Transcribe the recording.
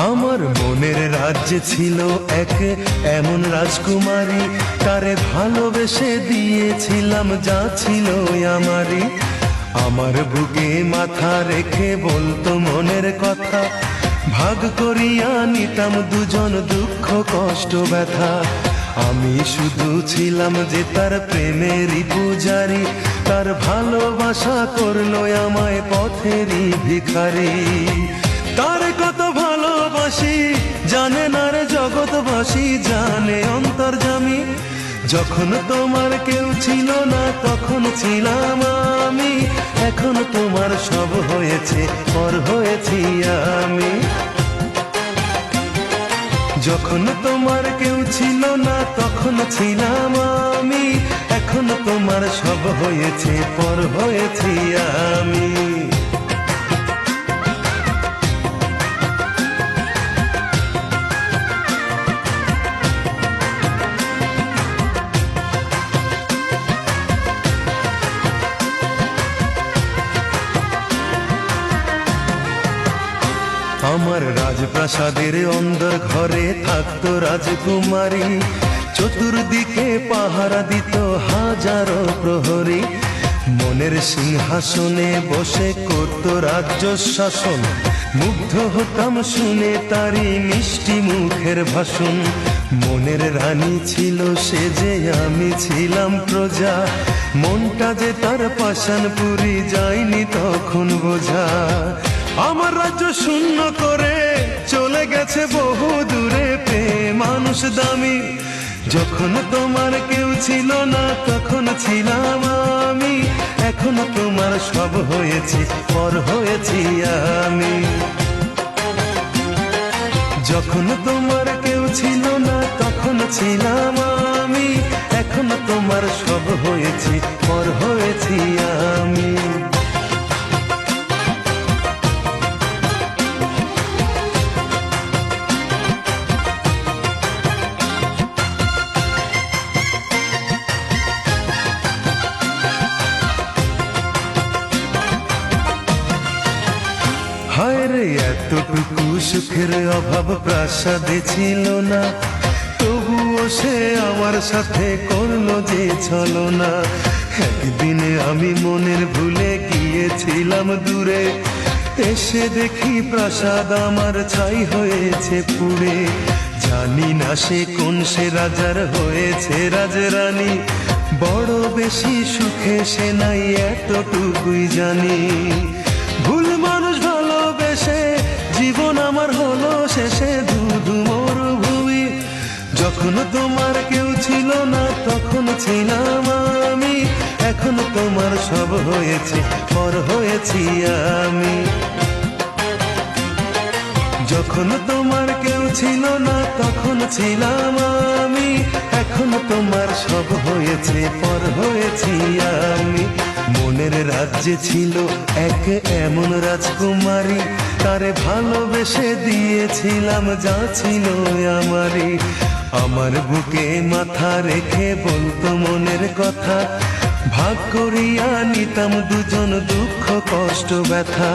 আমার মনের রাজ্যে ছিল এক এমন রাজকুমারী, তারে ভালোবেসে দিয়েছিলাম যা ছিল আমারই। আমার বুকে মাথা রেখে বলতো মনের কথা, ভাগ করিয়া নিতাম দুজন দুঃখ কষ্ট ব্যথা। আমি শুধু ছিলাম যে তার প্রেমেরই পূজারি, তার ভালোবাসা করলো আমায় পথেরই ভিখারি। তার কত ভালোবাসি জানে না রে জগৎবাসী, জানে অন্তর্যামী। যখন তোমার কেউ ছিল না তখন ছিলাম আমি, এখন তোমার সব হয়েছে পর হয়েছি আমি। যখন তোমার কেউ ছিল না তখন ছিলাম আমি, এখন তোমার সব হয়েছে পর হয়েছি আমি। আমার রাজপ্রাসাদের অন্দর ঘরে থাকতো রাজকুমারী, চতুর্দিকে পাহারা দিত হাজারো প্রহরী। মনের সিংহাসনে বসে করত রাজ্য শাসন, মুগ্ধ হতাম শুনে তারি মিষ্টি মুখের ভাষণ। মনের রানী ছিল সে যে আমি ছিলাম প্রজা, মনটা যে তার পাষাণপুরি যায়নি তখন বোঝা। আমার রাজ্য শূন্য করে চলে গেছে বহু দূরে, প্রেম মানুষ দামি। যখন তোমার কেউ ছিল না তখন ছিলাম আমি, এখন তোমার সব হয়েছে পর হয়েছি আমি। যখন তোমার কেউ ছিল না তখন ছিলাম আমি, এখন তোমার সব হয়েছে পর হয়েছি আমি। হায় রে এতটুকু সুখের অভাব প্রাসাদে ছিল না, তবুও সে আমার সাথে করলো যে ছলনা। একদিনে আমি মনের ভুলে গিয়েছিলাম দূরে, এসে দেখি প্রাসাদ আমার ছাই হয়েছে পুড়ে। জানি না সে কোন সে রাজার হয়েছে রাজরানী, বড় বেশি সুখে সে নাই এতটুকুই জানি। ভুল মানুষ ভালোবেসে জীবন আমার হলো শেষে ধুধু মরুভূমি। যখন তোমার কেউ ছিল না তখন ছিলাম আমি, এখন তোমার সব হয়েছে পর হয়েছি আমি। যখন তোমার কেউ ছিল না তখন ছিলাম আমি, এখন তোমার সব হয়েছে পর হয়েছি আমি। মনের রাজ্যে ছিল এক এমন রাজকুমারী, তারে ভালোবেসে দিয়েছিলাম যা ছিল আমারই। আমার বুকে মাথা রেখে বলতো মনের কথা, ভাগ করিয়া নিতাম দুজন দুঃখ কষ্ট ব্যথা।